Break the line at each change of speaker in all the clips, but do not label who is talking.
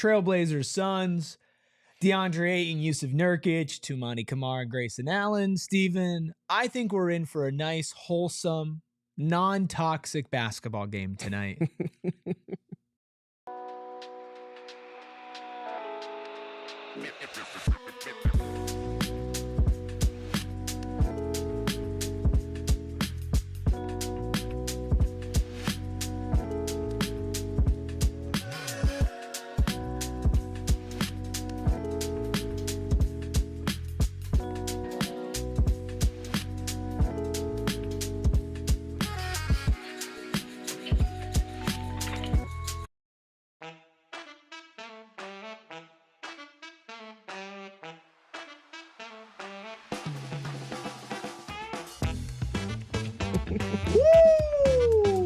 Trailblazers, Suns, DeAndre Ayton, Yusuf Nurkic, Toumani Camara, Grayson Allen, Steven. I think we're in for a nice, wholesome, non-toxic basketball game tonight.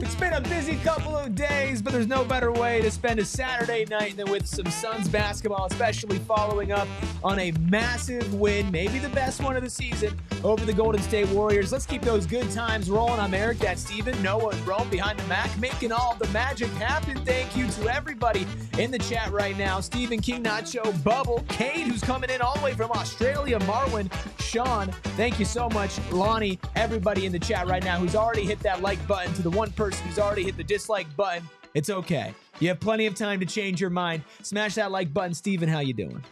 It's been a busy couple of days, but there's no better way to spend a Saturday night than with some Suns basketball, especially following up on a massive win, maybe the best one of the season, over the Golden State Warriors. Let's keep those good times rolling. I'm Eric, that's Steven, Noah, and Rome behind the Mac, making all the magic happen. Thank you to everybody in the chat right now. Stephen, King Nacho, Bubble, Cade, who's coming in all the way from Australia, Marwin, Sean, thank you so much, Lonnie, everybody in the chat right now who's already hit that like button. To the one person who's already hit the dislike button, it's okay. You have plenty of time to change your mind. Smash that like button. Steven, how you doing?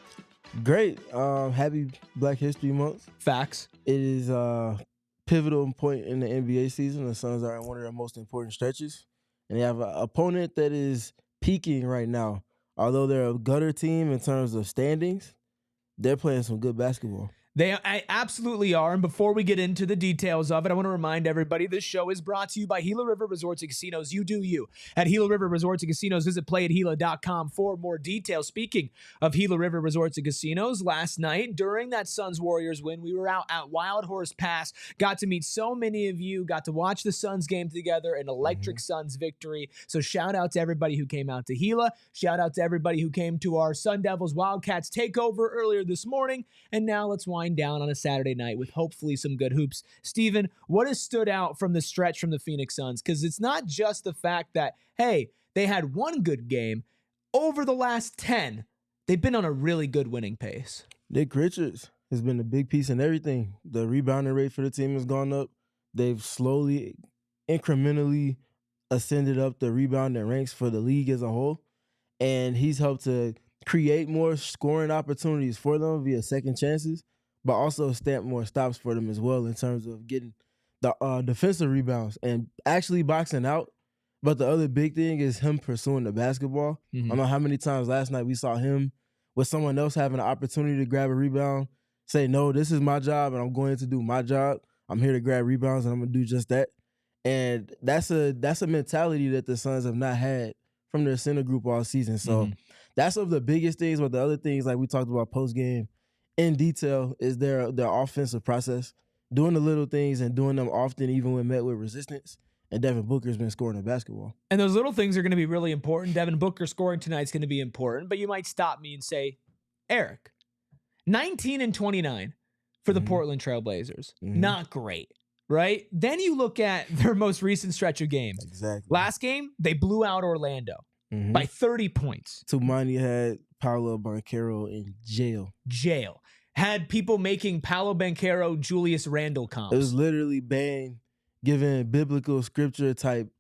Great. Happy Black History Month.
Facts.
It is a pivotal point in the NBA season. The Suns are in one of their most important stretches. And they have an opponent that is peaking right now. Although they're a gutter team in terms of standings, they're playing some good basketball.
They absolutely are. And before we get into the details of it, I want to remind everybody this show is brought to you by Gila River Resorts and Casinos. You do you. At Gila River Resorts and Casinos, visit playatgila.com for more details. Speaking of Gila River Resorts and Casinos, last night during that Suns-Warriors win, we were out at Wild Horse Pass, got to meet so many of you, got to watch the Suns game together, an electric Suns victory. So shout out to everybody who came out to Gila. Shout out to everybody who came to our Sun Devils Wildcats takeover earlier this morning. And now let's wind down on a Saturday night with hopefully some good hoops. Steven, what has stood out from the stretch from the Phoenix Suns? Because it's not just the fact that, hey, they had one good game. Over the last 10, they've been on a really good winning pace.
Nick Richards has been a big piece in everything. The rebounding rate for the team has gone up. They've slowly, incrementally ascended up the rebounding ranks for the league as a whole. And he's helped to create more scoring opportunities for them via second chances, but also stamp more stops for them as well in terms of getting the defensive rebounds and actually boxing out. But the other big thing is him pursuing the basketball. I don't know how many times last night we saw him with someone else having an opportunity to grab a rebound, say, no, this is my job and I'm going to do my job. I'm here to grab rebounds and I'm going to do just that. And that's a mentality that the Suns have not had from their center group all season. So that's one of the biggest things. But the other things, like we talked about post-game, in detail, is their offensive process, doing the little things and doing them often even when met with resistance. And Devin Booker's been scoring the basketball.
And those little things are going to be really important. Devin Booker scoring tonight is going to be important. But you might stop me and say, Eric, 19 and 29 for the Portland Trailblazers. Not great, right? Then you look at their most recent stretch of games.
Exactly.
Last game, they blew out Orlando by 30 points.
Toumani had Paolo Banchero in jail.
Had people making Paolo Banchero, Julius Randle comps.
It was literally Bane giving biblical scripture type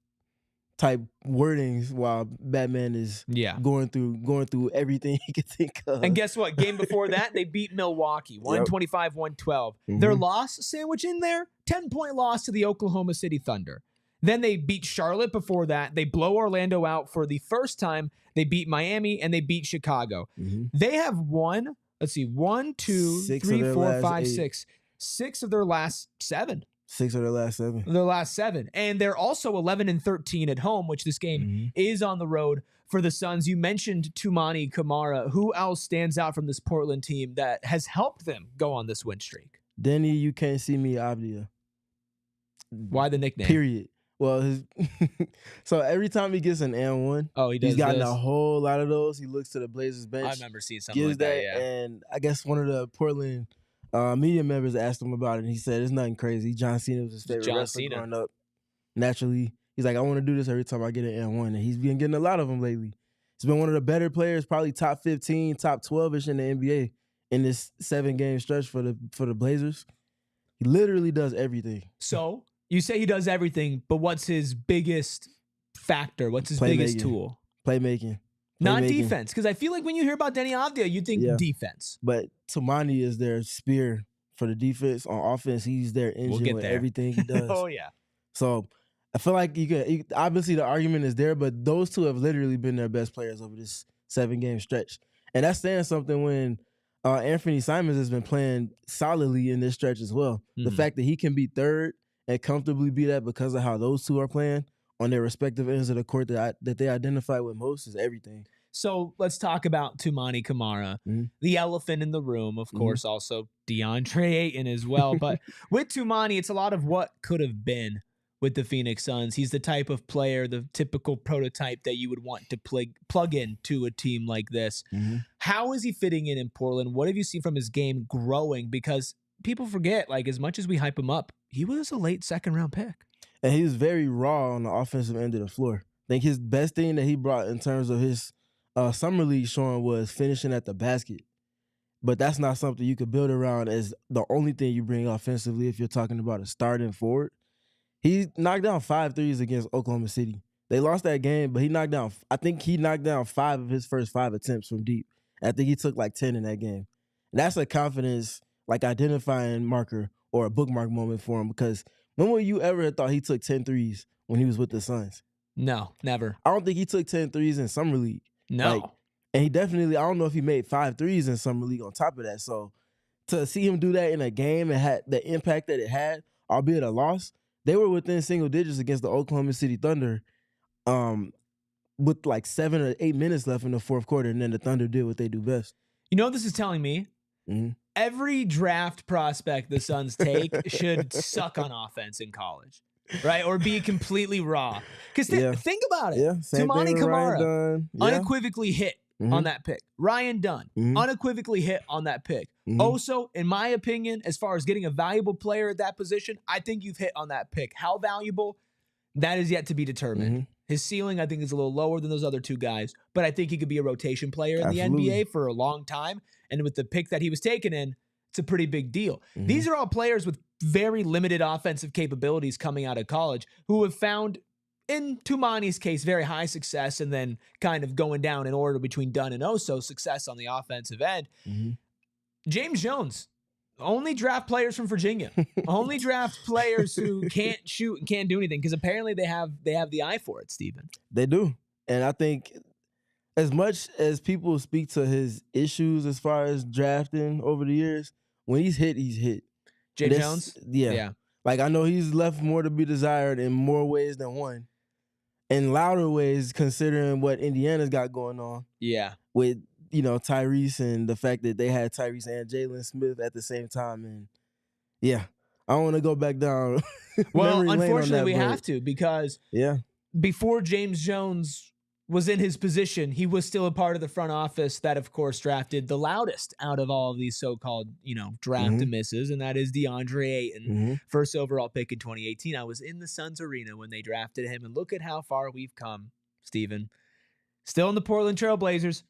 wordings while Batman is going through everything he could think of.
And guess what? Game before that, they beat Milwaukee, 125-112. Their loss sandwich in there, 10-point loss to the Oklahoma City Thunder. Then they beat Charlotte before that. They blow Orlando out for the first time. They beat Miami and they beat Chicago. They have won, let's see, 1, 2, 3, 4, 5, 6. 6 of their last 7.
6 of their last 7.
Their last 7. And they're also 11 and 13 at home, which this game is on the road for the Suns. You mentioned Toumani Camara. Who else stands out from this Portland team that has helped them go on this win streak?
Denny, you can't see me, Abdia.
Why the nickname?
Period. Well, so every time he gets an and-one, he's gotten a whole lot of those. He looks to the Blazers bench.
I remember seeing something like that, yeah.
And I guess one of the Portland media members asked him about it, and he said it's nothing crazy. John Cena was his favorite wrestler growing up. Naturally, he's like, I want to do this every time I get an and-one, and he's been getting a lot of them lately. He's been one of the better players, probably top 15, top 12-ish in the NBA in this 7-game stretch for the Blazers. He literally does everything.
So you say he does everything, but what's his biggest factor? What's his biggest tool?
Playmaking.
Not defense, because I feel like when you hear about Denny Avdia, you think defense.
But Toumani is their spear for the defense. On offense, he's their engine with everything he does.
Oh, yeah.
So I feel like obviously the argument is there, but those two have literally been their best players over this 7-game stretch. And that's saying something when Anthony Simons has been playing solidly in this stretch as well. The fact that he can be third and comfortably be that because of how those two are playing on their respective ends of the court that they identify with most is everything.
So let's talk about Toumani Camara, the elephant in the room, of course, also DeAndre Ayton as well. But with Toumani, it's a lot of what could have been with the Phoenix Suns. He's the type of player, the typical prototype that you would want to plug into a team like this. How is he fitting in Portland? What have you seen from his game growing? Because people forget, like, as much as we hype him up, he was a late 2nd-round pick.
And he was very raw on the offensive end of the floor. I think his best thing that he brought in terms of his summer league showing was finishing at the basket. But that's not something you could build around as the only thing you bring offensively if you're talking about a starting forward. He knocked down 5 threes against Oklahoma City. They lost that game, but I think he knocked down 5 of his first 5 attempts from deep. I think he took like 10 in that game. And that's a confidence, like, identifying marker or a bookmark moment for him, because when would you ever have thought he took 10 threes when he was with the Suns?
No, never.
I don't think he took 10 threes in summer league.
No.
And he definitely, I don't know if he made 5 threes in summer league on top of that. So to see him do that in a game and had the impact that it had, albeit a loss, they were within single digits against the Oklahoma City Thunder with like 7 or 8 minutes left in the fourth quarter, and then the Thunder did what they do best.
You know what this is telling me? Every draft prospect the Suns take should suck on offense in college, right? Or be completely raw. Because think about it.
Yeah,
Toumani Camara unequivocally hit on that pick. Ryan Dunn unequivocally hit on that pick. Also, in my opinion, as far as getting a valuable player at that position, I think you've hit on that pick. How valuable? That is yet to be determined. His ceiling, I think, is a little lower than those other two guys, but I think he could be a rotation player in the NBA for a long time. And with the pick that he was taken in, it's a pretty big deal. These are all players with very limited offensive capabilities coming out of college who have found, in Toumani's case, very high success and then kind of going down in order between Dunn and Oso, success on the offensive end. James Jones, only draft players from Virginia. Only draft players who can't shoot and can't do anything, because apparently they have the eye for it, Steven.
They do. And I think as much as people speak to his issues as far as drafting over the years, when he's hit, he's hit.
James Jones?
Yeah. Like, I know he's left more to be desired in more ways than one. In louder ways, considering what Indiana's got going on.
Yeah.
With, Tyrese and the fact that they had Tyrese and Jalen Smith at the same time. And, yeah, I don't want to go back down.
Well, unfortunately, we have to, because before James Jones was in his position, he was still a part of the front office that, of course, drafted the loudest out of all of these so-called, draft misses, and that is DeAndre Ayton, first overall pick in 2018. I was in the Suns arena when they drafted him, and look at how far we've come, Steven. Still in the Portland Trail Blazers,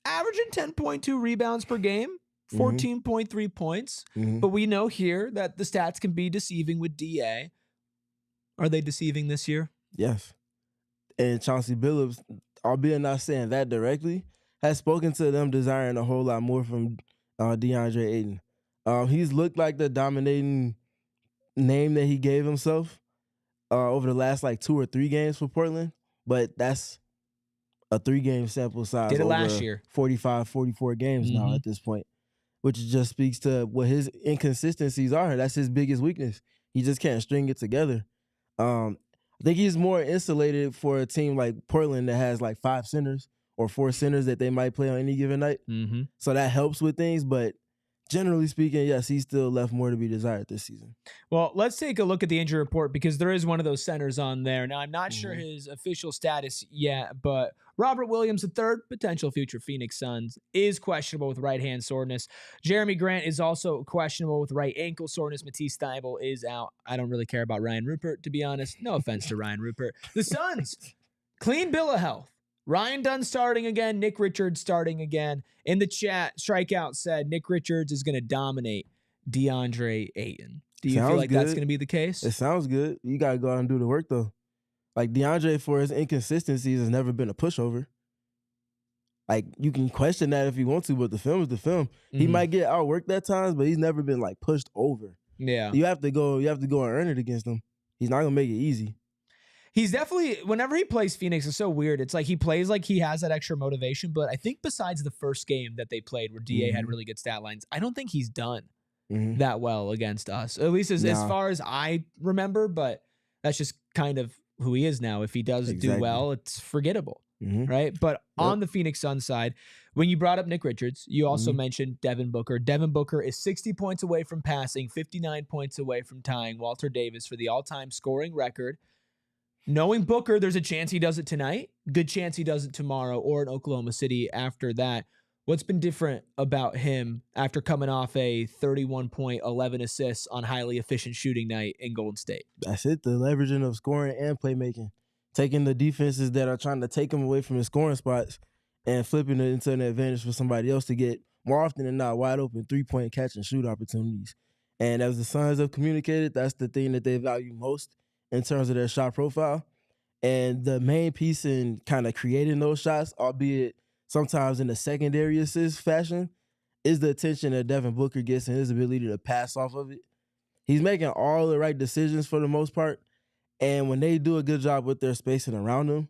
averaging 10.2 rebounds per game, 14.3 points, but we know here that the stats can be deceiving with DA. Are they deceiving this year?
Yes. And Chauncey Billups, albeit not saying that directly, has spoken to them desiring a whole lot more from DeAndre Ayton. He's looked like the dominating name that he gave himself over the last 2 or 3 games for Portland, but that's a 3-game sample size.
Did it
over
last year.
45, 44 games now at this point, which just speaks to what his inconsistencies are. That's his biggest weakness. He just can't string it together. I think he's more insulated for a team like Portland that has 5 centers or 4 centers that they might play on any given night. So that helps with things, but generally speaking, yes, he's still left more to be desired this season.
Well, let's take a look at the injury report, because there is one of those centers on there. Now, I'm not sure his official status yet, but Robert Williams III, potential future Phoenix Suns, is questionable with right hand soreness. Jeremy Grant is also questionable with right ankle soreness. Matisse Thybulle is out. I don't really care about Ryan Rupert, to be honest. No offense to Ryan Rupert. The Suns, clean bill of health. Ryan Dunn starting again. Nick Richards starting again. In the chat, Strikeout said Nick Richards is going to dominate DeAndre Ayton. Do you feel like that's going to be the case?
It sounds good. You got to go out and do the work, though. Like, DeAndre, for his inconsistencies, has never been a pushover. Like, you can question that if you want to, but the film is the film. He might get outworked at times, but he's never been, like, pushed over.
Yeah.
You have to go and earn it against him. He's not going to make it easy.
He's definitely, whenever he plays Phoenix, it's so weird. It's like he plays like he has that extra motivation, but I think besides the first game that they played where DA had really good stat lines, I don't think he's done that well against us, at least as far as I remember, but that's just kind of who he is now. If he does do well, it's forgettable, right? But on the Phoenix Suns side, when you brought up Nick Richards, you also mentioned Devin Booker. Devin Booker is 60 points away from passing, 59 points away from tying Walter Davis for the all-time scoring record. Knowing Booker, there's a chance he does it tonight. Good chance he does it tomorrow or in Oklahoma City after that. What's been different about him after coming off a 31-point, 11 assists on highly efficient shooting night in Golden State?
That's it, the leveraging of scoring and playmaking. Taking the defenses that are trying to take him away from his scoring spots and flipping it into an advantage for somebody else to get, more often than not, wide open three-point catch and shoot opportunities. And as the Suns have communicated, that's the thing that they value most in terms of their shot profile. And the main piece in kind of creating those shots, albeit sometimes in a secondary assist fashion, is the attention that Devin Booker gets and his ability to pass off of it. He's making all the right decisions for the most part. And when they do a good job with their spacing around him,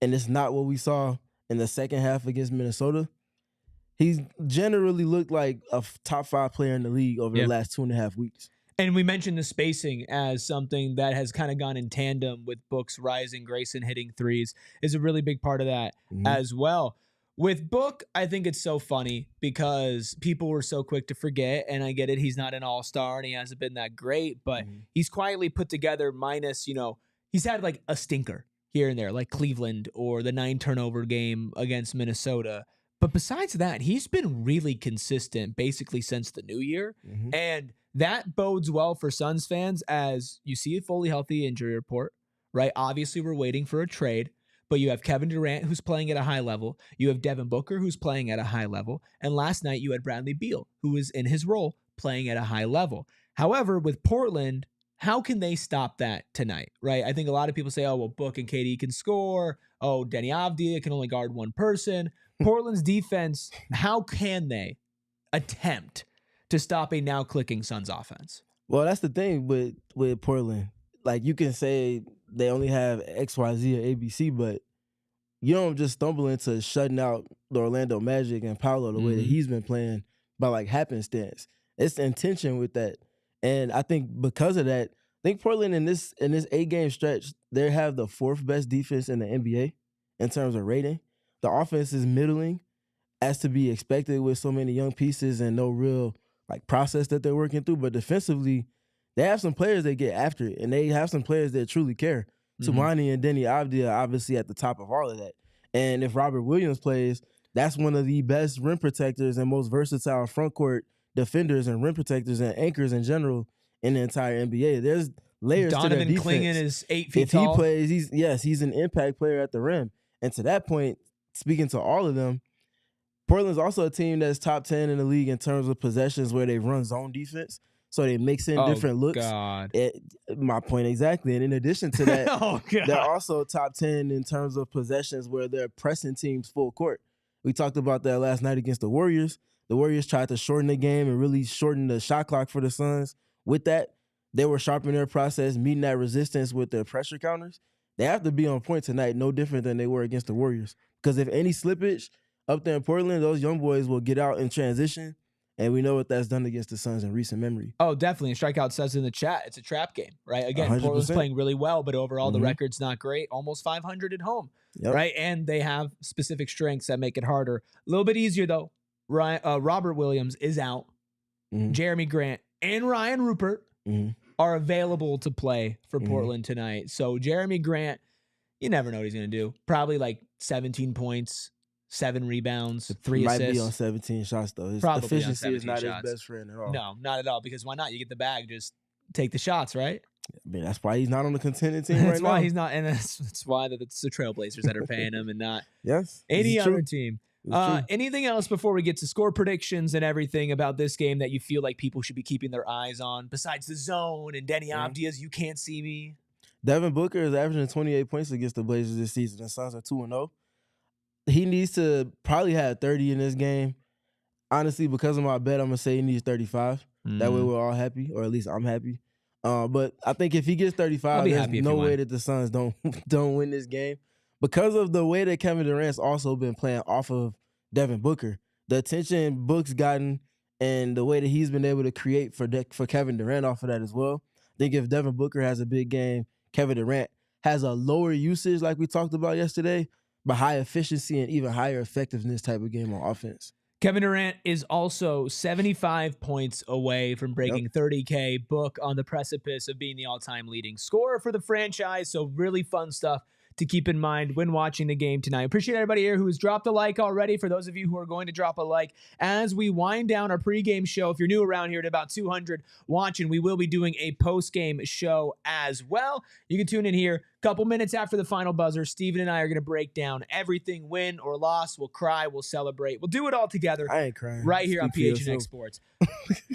and it's not what we saw in the second half against Minnesota, he's generally looked like a top 5 player in the league over the last 2.5 weeks.
And we mentioned the spacing as something that has kind of gone in tandem with Book's rising. Grayson hitting threes is a really big part of that as well. With Book, I think it's so funny because people were so quick to forget, and I get it. He's not an all-star, and he hasn't been that great, but he's quietly put together minus, he's had like a stinker here and there, like Cleveland or the 9-turnover game against Minnesota. But besides that, he's been really consistent basically since the new year, and that bodes well for Suns fans as you see a fully healthy injury report, right? Obviously, we're waiting for a trade, but you have Kevin Durant, who's playing at a high level. You have Devin Booker, who's playing at a high level. And last night, you had Bradley Beal, who was in his role playing at a high level. However, with Portland, how can they stop that tonight, right? I think a lot of people say, oh, well, Book and KD can score. Oh, Denny Avdija can only guard one person. Portland's defense, how can they attempt to stop a now clicking Suns offense?
Well, that's the thing with Portland. Like, you can say they only have X, Y, Z, or ABC, but you don't just stumble into shutting out the Orlando Magic and Paolo the way that he's been playing by like happenstance. It's the intention with that. And I think because of that, I think Portland in this 8-game stretch, they have the 4th best defense in the NBA in terms of rating. The offense is middling, as to be expected with so many young pieces and no real like process that they're working through. But defensively, they have some players that get after it, and they have some players that truly care. Toumani and Denny Avdija are obviously at the top of all of that. And if Robert Williams plays, that's one of the best rim protectors and most versatile front court defenders and rim protectors and anchors in general in the entire NBA. There's layers to their defense.
Donovan Clingan is 8 feet
if
tall.
He plays, he's an impact player at the rim. And to that point, speaking to all of them, Portland's also a team that's top 10 in the league in terms of possessions where they run zone defense. So they mix in different looks.
God.
My point exactly. And in addition to that, they're also top 10 in terms of possessions where they're pressing teams full court. We talked about that last night against the Warriors. The Warriors tried to shorten the game and really shorten the shot clock for the Suns. With that, they were sharpening their process, meeting that resistance with their pressure counters. They have to be on point tonight, no different than they were against the Warriors. Because if any slippage up there in Portland, those young boys will get out in transition. And we know what that's done against the Suns in recent memory.
Oh, definitely. And Strikeout says in the chat, it's a trap game, right? Again, 100%. Portland's playing really well, but overall the record's not great. Almost 500 at home, right? And they have specific strengths that make it harder. A little bit easier, though. Robert Williams is out. Jeremy Grant and Ryan Rupert are available to play for Portland tonight. So Jeremy Grant, you never know what he's going to do. Probably like 17 points. 7 rebounds, 3 assists.
Might be on 17 shots, though. His efficiency is not his best friend at all.
No, not at all, because why not? You get the bag, just take the shots, right?
I mean, that's why he's not on the contending team
That's
right
why
now.
he's not, and that's why it's the Trailblazers that are paying him and not
Yes,
any
it's
other
true.
team.
It's true.
Anything else before we get to score predictions and everything about this game that you feel like people should be keeping their eyes on besides the zone and Denny Avdia's "You Can't See Me"?
Devin Booker is averaging 28 points against the Blazers this season. The Suns are 2-0. He needs to probably have 30 in this game. Honestly, because of my bet, I'm going to say he needs 35. That way we're all happy, or at least I'm happy. But I think if he gets 35, there's no way that the Suns don't win this game. Because of the way that Kevin Durant's also been playing off of Devin Booker. The attention Book's gotten and the way that he's been able to create for Kevin Durant off of that as well. I think if Devin Booker has a big game, Kevin Durant has a lower usage like we talked about yesterday, but high efficiency and even higher effectiveness type of game on offense.
Kevin Durant is also 75 points away from breaking 30K. Book on the precipice of being the all-time leading scorer for the franchise. So really fun stuff to keep in mind when watching the game tonight. Appreciate everybody here who has dropped a like already. For those of you who are going to drop a like as we wind down our pregame show, if you're new around here at about 200 watching, we will be doing a postgame show as well. You can tune in here a couple minutes after the final buzzer. Steven and I are going to break down everything, win or loss. We'll cry, we'll celebrate. We'll do it all together.
I ain't crying.
Right here on PHNX Sports.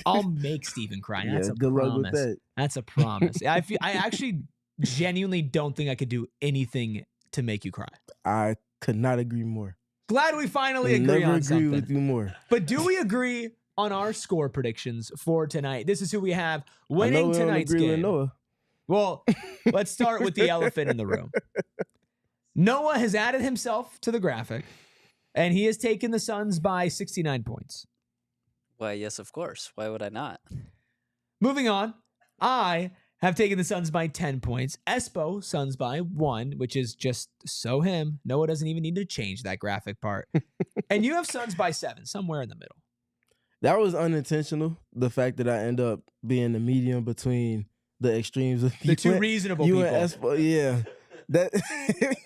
I'll make Steven cry. That's a
good
promise.
luck with that.
That's a promise. I actually genuinely don't think I could do anything to make you cry.
I could not agree more.
Glad we finally agree on something.
Never agree with you more.
But do we agree on our score predictions for tonight? This is who we have winning tonight's game.
Noah.
Well, let's start with the elephant in the room. Noah has added himself to the graphic, and he has taken the Suns by 69 points.
Why, yes, of course. Why would I not?
Moving on, I have taken the Suns by 10 points. Espo, Suns by 1, which is just so him. Noah doesn't even need to change that graphic part. And you have Suns by 7, somewhere in the middle.
That was unintentional. The fact that I end up being the medium between the extremes of
the two reasonable
you
people.
And Espo, yeah. That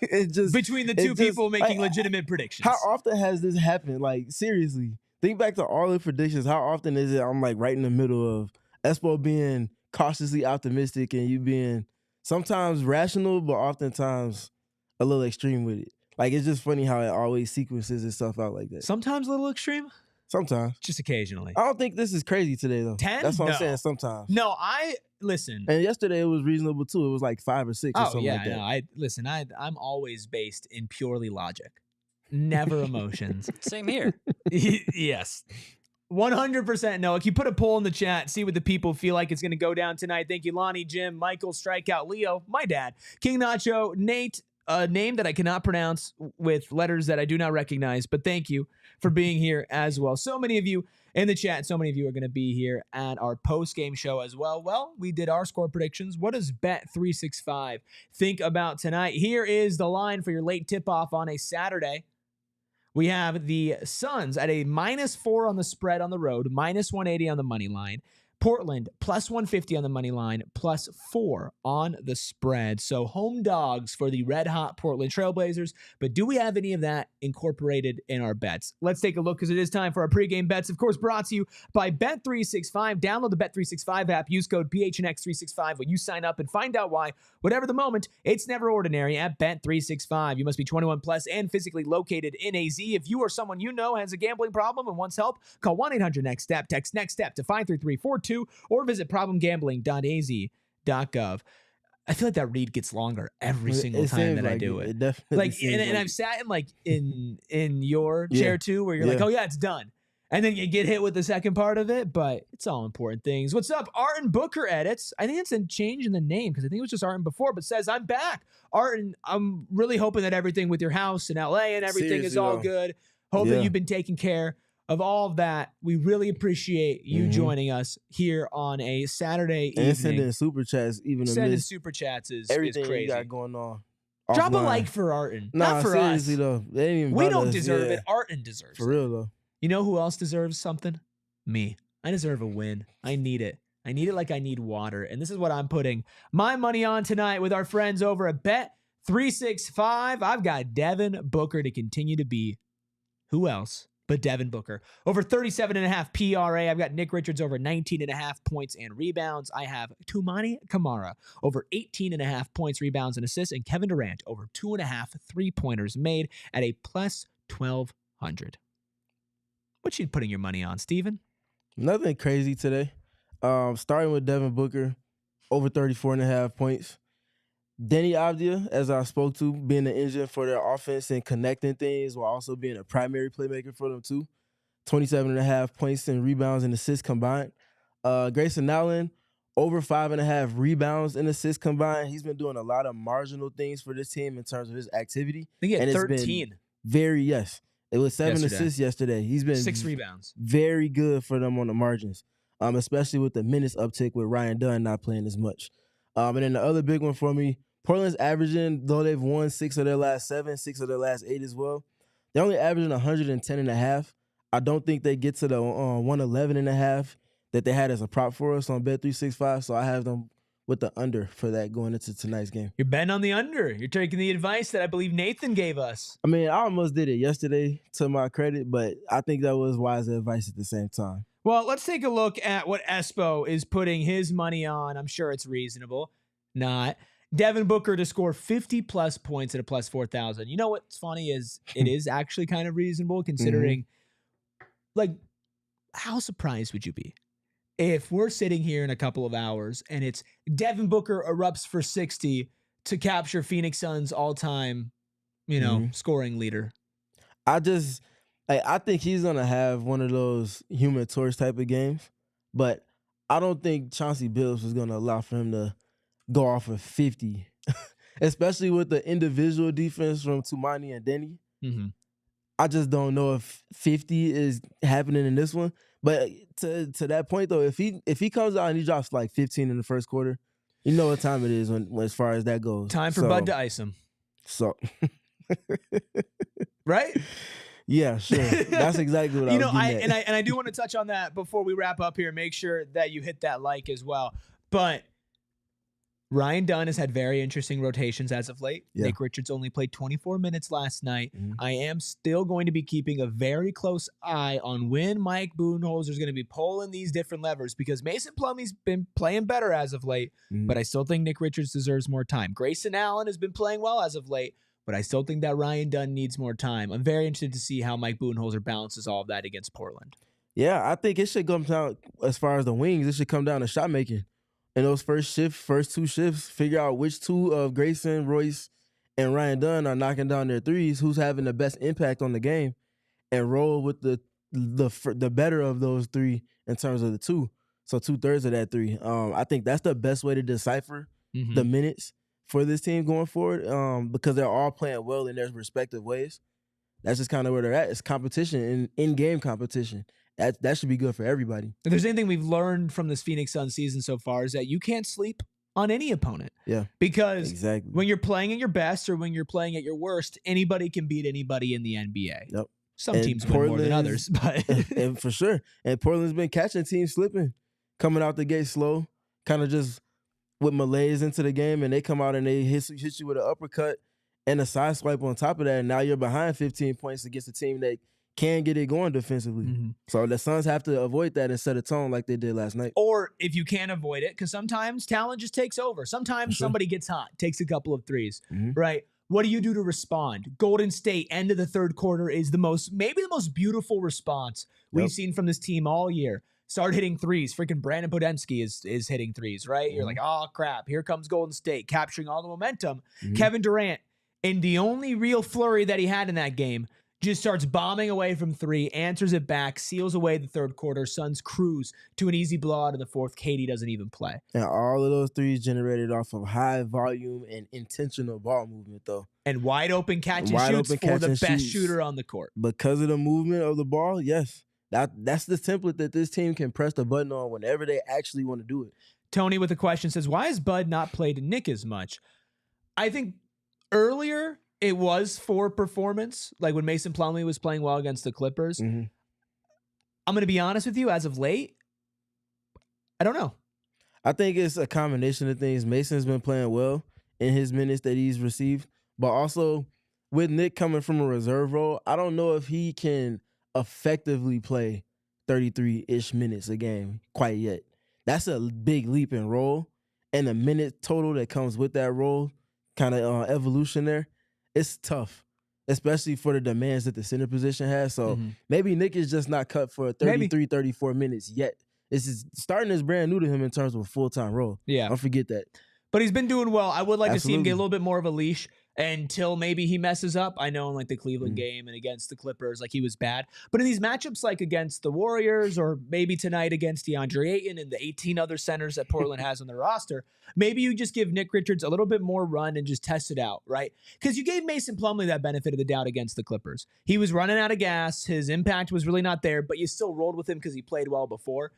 it just
between the two people making legitimate predictions.
How often has this happened? Like, seriously. Think back to all the predictions. How often is it I'm like right in the middle of Espo being cautiously optimistic and you being sometimes rational, but oftentimes a little extreme with it. Like, it's just funny how it always sequences itself out like that.
Sometimes a little extreme?
Sometimes.
Just occasionally.
I don't think this is crazy today, though.
10?
That's what I'm saying, sometimes.
No, listen.
And yesterday it was reasonable, too. It was like 5 or 6 or something like that.
Listen, I'm always based in purely logic. Never emotions.
Same here.
Yes. 100% no. If you put a poll in the chat, see what the people feel like it's going to go down tonight. Thank you, Lonnie, Jim, Michael, Strikeout, Leo, my dad, King Nacho, Nate, a name that I cannot pronounce with letters that I do not recognize, but thank you for being here as well. So many of you in the chat, so many of you are going to be here at our post-game show as well. Well, we did our score predictions. What does Bet365 think about tonight? Here is the line for your late tip-off on a Saturday. We have the Suns at a -4 on the spread on the road, -180 on the money line. Portland, +150 on the money line, +4 on the spread. So home dogs for the red-hot Portland Trailblazers. But do we have any of that incorporated in our bets? Let's take a look because it is time for our pregame bets. Of course, brought to you by Bet365. Download the Bet365 app. Use code PHNX365 when you sign up and find out why, whatever the moment, it's never ordinary at Bet365. You must be 21 plus and physically located in AZ. If you or someone you know has a gambling problem and wants help, call 1-800-NEXT-STEP. Text NEXT STEP to 53342 or visit problemgambling.az.gov. I feel like that read gets longer every single time that I do it.
It definitely
and I've sat in your chair too, where you're like, oh yeah, it's done. And then you get hit with the second part of it, but it's all important things. What's up? Arton Booker edits. I think it's a change in the name because I think it was just Arton before, but says, I'm back. Arton, I'm really hoping that everything with your house in LA and everything is all good. Hope that you've been taking care of all of that. We really appreciate you joining us here on a Saturday evening.
And sending super chats, even
sending super chats is
everything
crazy.
You got going on.
Drop a like for Arton, not for
seriously
us.
Though, they ain't even
we don't deserve it. Arton deserves it.
For real though.
You know who else deserves something? Me. I deserve a win. I need it. I need it like I need water. And this is what I'm putting my money on tonight with our friends over at Bet365. I've got Devin Booker to continue to be who else but Devin Booker. Over 37.5 PRA. I've got Nick Richards over 19.5 points and rebounds. I have Toumani Camara over 18.5 points, rebounds, and assists, and Kevin Durant over 2.5 3-pointers made at a plus 1,200. What you putting your money on, Steven?
Nothing crazy today. Starting with Devin Booker, over 34.5 points. Denny Avdia, as I spoke to, being the engine for their offense and connecting things while also being a primary playmaker for them too. 27.5 points and rebounds and assists combined. Grayson Allen, over 5.5 rebounds and assists combined. He's been doing a lot of marginal things for this team in terms of his activity.
I think he had
and
13.
It was 7 assists yesterday. He's been
6 rebounds.
Very good for them on the margins, especially with the minutes uptick with Ryan Dunn not playing as much. And then the other big one for me, Portland's averaging, though they've won 6 of their last 7, 6 of their last 8 as well, they're only averaging 110.5. I don't think they get to the 111.5 that they had as a prop for us on Bet365, so I have them with the under for that going into tonight's game.
You're betting on the under. You're taking the advice that I believe Nathan gave us.
I mean, I almost did it yesterday to my credit, but I think that was wise advice at the same time.
Well, let's take a look at what Espo is putting his money on. I'm sure it's reasonable. Not. Devin Booker to score 50-plus points at a plus 4,000. You know what's funny is it is actually kind of reasonable considering, like, how surprised would you be if we're sitting here in a couple of hours and it's Devin Booker erupts for 60 to capture Phoenix Suns all-time, scoring leader?
I think he's going to have one of those Human Torch type of games, but I don't think Chauncey Billups is going to allow for him to go off of 50, especially with the individual defense from Toumani and Denny.
Mm-hmm.
I just don't know if 50 is happening in this one. But to that point, though, if he comes out and he drops like 15 in the first quarter, you know what time it is when as far as that goes.
Time for Bud to ice him.
So,
right?
Yeah, sure. That's exactly what I was getting at.
And I do want to touch on that before we wrap up here. Make sure that you hit that like as well. But Ryan Dunn has had very interesting rotations as of late. Yeah. Nick Richards only played 24 minutes last night. Mm-hmm. I am still going to be keeping a very close eye on when Mike Budenholzer is going to be pulling these different levers because Mason Plumlee's been playing better as of late, but I still think Nick Richards deserves more time. Grayson Allen has been playing well as of late, but I still think that Ryan Dunn needs more time. I'm very interested to see how Mike Budenholzer balances all of that against Portland.
Yeah, I think it should come down, as far as the wings, it should come down to shot making. In those first 2 shifts, figure out which 2 of Grayson, Royce, and Ryan Dunn are knocking down their threes, who's having the best impact on the game, and roll with the better of those 3 in terms of the 2. So 2/3 of that 3. I think that's the best way to decipher the minutes for this team going forward because they're all playing well in their respective ways. That's just kind of where they're at. It's competition, in-game competition. That should be good for everybody.
If there's anything we've learned from this Phoenix Suns season so far is that you can't sleep on any opponent.
Yeah.
Because when you're playing at your best or when you're playing at your worst, anybody can beat anybody in the NBA.
Yep.
Some teams win more than others, but
and for sure. And Portland's been catching teams slipping, coming out the gate slow, kind of just with malaise into the game, and they come out and they hit you with an uppercut and a side swipe on top of that, and now you're behind 15 points against a team that can get it going defensively. So the Suns have to avoid that and set a tone like they did last night.
Or if you can't avoid it, because sometimes talent just takes over. Sometimes somebody gets hot, takes a couple of threes, right? What do you do to respond? Golden State, end of the third quarter, is maybe the most beautiful response we've seen from this team all year. Start hitting threes. Freaking Brandon Podemski is hitting threes, right? You're like, oh, crap. Here comes Golden State, capturing all the momentum. Kevin Durant, in the only real flurry that he had in that game, just starts bombing away from 3, answers it back, seals away the third quarter. Suns cruise to an easy blowout in the fourth. KD doesn't even play.
And all of those threes generated off of high volume and intentional ball movement, though.
And wide open catch and shoots for the best shooter on the court.
Because of the movement of the ball, yes. That's the template that this team can press the button on whenever they actually want to do it.
Tony with a question says, why has Bud not played Nick as much? I think earlier it was for performance, like when Mason Plumlee was playing well against the Clippers. I'm going to be honest with you, as of late, I don't know.
I think it's a combination of things. Mason's been playing well in his minutes that he's received, but also with Nick coming from a reserve role, I don't know if he can effectively play 33-ish minutes a game quite yet. That's a big leap in role, and the minute total that comes with that role, kind of evolution there, it's tough, especially for the demands that the center position has. So maybe Nick is just not cut for 33, 34 minutes yet. Starting is brand new to him in terms of a full-time role.
Yeah.
Don't forget that.
But he's been doing well. I would like to see him get a
Absolutely.
little bit more of a leash until maybe he messes up. I know in like the Cleveland game and against the Clippers, like he was bad. But in these matchups like against the Warriors or maybe tonight against DeAndre Ayton and the 18 other centers that Portland has on their roster, maybe you just give Nick Richards a little bit more run and just test it out, right? Because you gave Mason Plumlee that benefit of the doubt against the Clippers. He was running out of gas. His impact was really not there, but you still rolled with him because he played well before.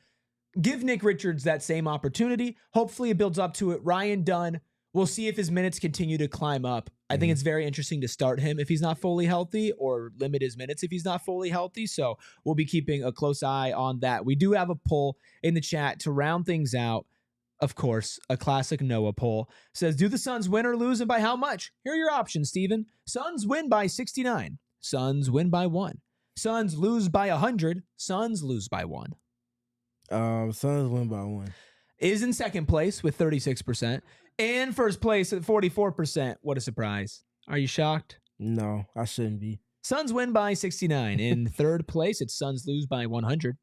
Give Nick Richards that same opportunity. Hopefully it builds up to it. Ryan Dunn, we'll see if his minutes continue to climb up. I think it's very interesting to start him if he's not fully healthy or limit his minutes if he's not fully healthy. So we'll be keeping a close eye on that. We do have a poll in the chat to round things out. Of course, a classic Noah poll says, do the Suns win or lose and by how much? Here are your options, Steven. Suns win by 69. Suns win by 1. Suns lose by 100. Suns lose by 1.
Suns win by 1.
Is in second place with 36%. And first place at 44%. What a surprise. Are you shocked?
No, I shouldn't be.
Suns win by 69. In third place, it's Suns lose by 100.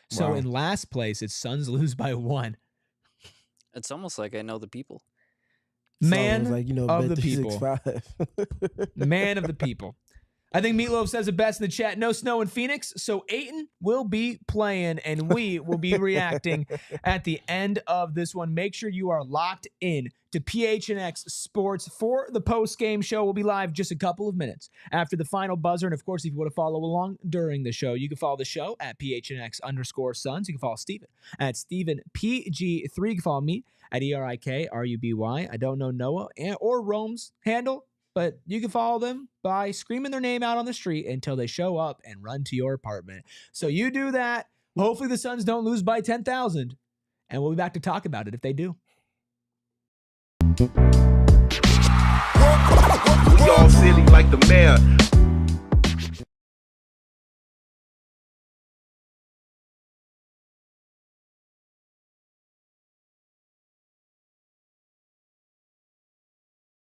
So
Wow.
in last place, it's Suns lose by 1.
It's almost like I know the people.
Man
Sounds like,
of
bet
the people.
365.
Man of the people. I think Meatloaf says it best in the chat. No snow in Phoenix, so Ayton will be playing, and we will be reacting at the end of this one. Make sure you are locked in to PHNX Sports for the post-game show. We'll be live just a couple of minutes after the final buzzer. And, of course, if you want to follow along during the show, you can follow the show at PHNX_Suns. You can follow Steven at StevenPG3. You can follow me at ERIKRUBY. I don't know Noah or Rome's handle, but you can follow them by screaming their name out on the street until they show up and run to your apartment. So you do that. Hopefully the Suns don't lose by 10,000. And we'll be back to talk about it if they do.
We all silly like the mayor.